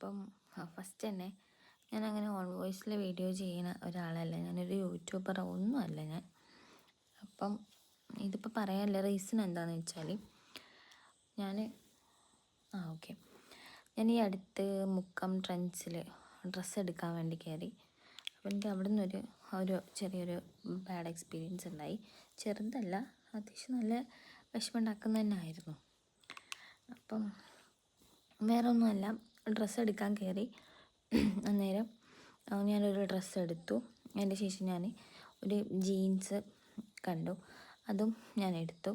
അപ്പം ഫസ്റ്റ് തന്നെ ഞാനങ്ങനെ ഓൺ വോയിസിൽ വീഡിയോ ചെയ്യുന്ന ഒരാളല്ല, ഞാനൊരു യൂട്യൂബർ ഒന്നുമല്ല ഞാൻ. അപ്പം ഇതിപ്പോൾ പറയാനുള്ള റീസൺ എന്താണെന്ന് വെച്ചാൽ ഞാൻ ഞാൻ ഈ അടുത്ത് മുക്കം ട്രെൻഡ്സിൽ ഡ്രസ്സ് എടുക്കാൻ വേണ്ടി കയറി. അപ്പം എനിക്ക് അവിടെ നിന്നൊരു ചെറിയൊരു ബാഡ് എക്സ്പീരിയൻസ് ഉണ്ടായി. ചെറുതല്ല, അത്യാവശ്യം നല്ല വിഷമമുണ്ടാക്കുന്ന തന്നെ ആയിരുന്നു. അപ്പം വേറെ ഒന്നുമല്ല, ഡ്രസ്സ് എടുക്കാൻ കയറി. അന്നേരം ഞാനൊരു ഡ്രസ്സ് എടുത്തു. അതിൻ്റെ ശേഷം ഞാൻ ഒരു ജീൻസ് കണ്ടു, അതും ഞാൻ എടുത്തു.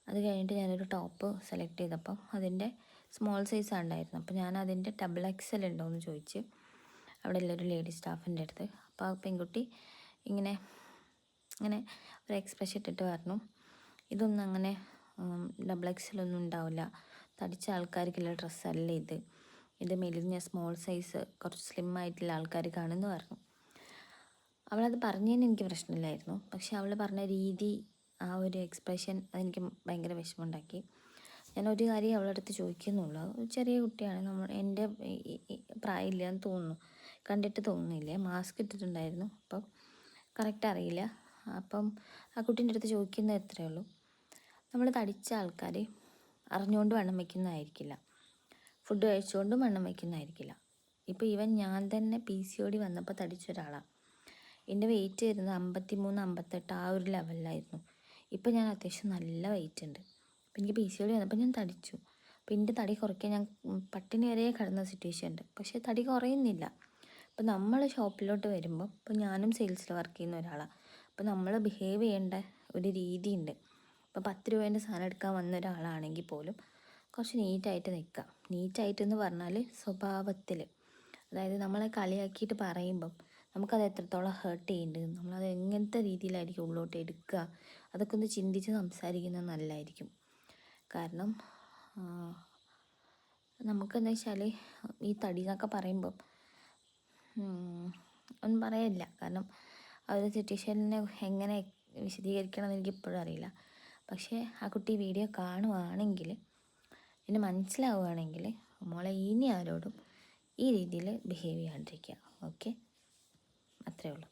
അത് കഴിഞ്ഞിട്ട് ഞാനൊരു ടോപ്പ് സെലക്ട് ചെയ്തപ്പം അതിൻ്റെ സ്മോൾ സൈസാണ് ഉണ്ടായിരുന്നു. അപ്പോൾ ഞാൻ അതിൻ്റെ XXL ഉണ്ടോ എന്ന് ചോദിച്ച് അവിടെ ഉള്ളൊരു ലേഡി സ്റ്റാഫിൻ്റെ അടുത്ത്. അപ്പോൾ ആ പെൺകുട്ടി ഇങ്ങനെ ഒരു എക്സ്പ്രഷൻ ഇട്ടിട്ട് പറഞ്ഞു, ഇതൊന്നും അങ്ങനെ XXL ഒന്നും ഉണ്ടാവില്ല, തടിച്ച ആൾക്കാർക്കുള്ള ഡ്രസ്സല്ല ഇത് മെലിഞ്ഞ സ്മോൾ സൈസ് കുറച്ച് സ്ലിം ആയിട്ടുള്ള ആൾക്കാർ കാണുമെന്ന് പറഞ്ഞു. അവളത് പറഞ്ഞതിന് എനിക്ക് പ്രശ്നമില്ലായിരുന്നു, പക്ഷെ അവൾ പറഞ്ഞ രീതി, ആ ഒരു എക്സ്പ്രഷൻ അതെനിക്ക് ഭയങ്കര വിഷമമുണ്ടാക്കി. ഞാനൊരു കാര്യം അവളുടെ അടുത്ത് ചോദിക്കുന്നുള്ളൂ. ചെറിയ കുട്ടിയാണ്, എൻ്റെ പ്രായമില്ലയെന്ന് തോന്നുന്നു, കണ്ടിട്ട് തോന്നുന്നില്ല. മാസ്ക് ഇട്ടിട്ടുണ്ടായിരുന്നു, അപ്പം കറക്റ്റ് അറിയില്ല. അപ്പം ആ കുട്ടീൻ്റെ അടുത്ത് ചോദിക്കുന്നത് എത്രയേ ഉള്ളൂ, നമ്മൾ തടിച്ച ആൾക്കാർ അറിഞ്ഞുകൊണ്ട് വണ്ണം വയ്ക്കുന്നതായിരിക്കില്ല, ഫുഡ് കഴിച്ചുകൊണ്ടും വണ്ണം വയ്ക്കുന്നതായിരിക്കില്ല. ഇപ്പോൾ ഈവൻ ഞാൻ തന്നെ PCOD വന്നപ്പോൾ തടിച്ച ഒരാളാണ്. എൻ്റെ വെയിറ്റ് വരുന്നത് 53, 58 ആ ഒരു ലെവലിലായിരുന്നു. ഇപ്പോൾ ഞാൻ അത്യാവശ്യം നല്ല വെയിറ്റ് ഉണ്ട്. അപ്പോൾ എനിക്ക് PCOD വന്നപ്പോൾ ഞാൻ തടിച്ചു. അപ്പോൾ എൻ്റെ തടി കുറയ്ക്കാൻ ഞാൻ പട്ടിണി വരെ കിടന്ന സിറ്റുവേഷൻ ഉണ്ട്, പക്ഷേ തടി കുറയുന്നില്ല. അപ്പോൾ നമ്മൾ ഷോപ്പിലോട്ട് വരുമ്പോൾ, ഇപ്പോൾ ഞാനും സെയിൽസിൽ വർക്ക് ചെയ്യുന്ന ഒരാളാണ്, അപ്പോൾ നമ്മൾ ബിഹേവ് ചെയ്യേണ്ട ഒരു രീതിയുണ്ട്. ഇപ്പോൾ 10 രൂപേൻ്റെ സാധനം എടുക്കാൻ വന്ന ഒരാളാണെങ്കിൽ പോലും കുറച്ച് നീറ്റായിട്ട് നിൽക്കുക. നീറ്റായിട്ടെന്ന് പറഞ്ഞാൽ സ്വഭാവത്തിൽ, അതായത് നമ്മളെ കളിയാക്കിയിട്ട് പറയുമ്പം നമുക്കത് എത്രത്തോളം ഹേർട്ട് ചെയ്യുന്നുണ്ട്, നമ്മളത് എങ്ങനത്തെ രീതിയിലായിരിക്കും ഉള്ളോട്ട് എടുക്കുക, അതൊക്കെ ഒന്ന് ചിന്തിച്ച് സംസാരിക്കുന്നത് നല്ലതായിരിക്കും. കാരണം നമുക്കെന്താ വെച്ചാൽ ഈ തടി എന്നൊക്കെ പറയുമ്പം ഒന്നും പറയില്ല. കാരണം ആ ഒരു സിറ്റുവേഷനെ എങ്ങനെ വിശദീകരിക്കണം എന്ന് എനിക്കിപ്പോഴും അറിയില്ല. പക്ഷേ ആ കുട്ടി വീഡിയോ കാണുവാണെങ്കിൽ, എന്നെ മനസ്സിലാവുകയാണെങ്കിൽ, മോളെ ഇനി ആരോടും ഈ രീതിയിൽ ബിഹേവ് ചെയ്യാണ്ടിരിക്കുക. ഓക്കെ, അത്രയേ ഉള്ളൂ.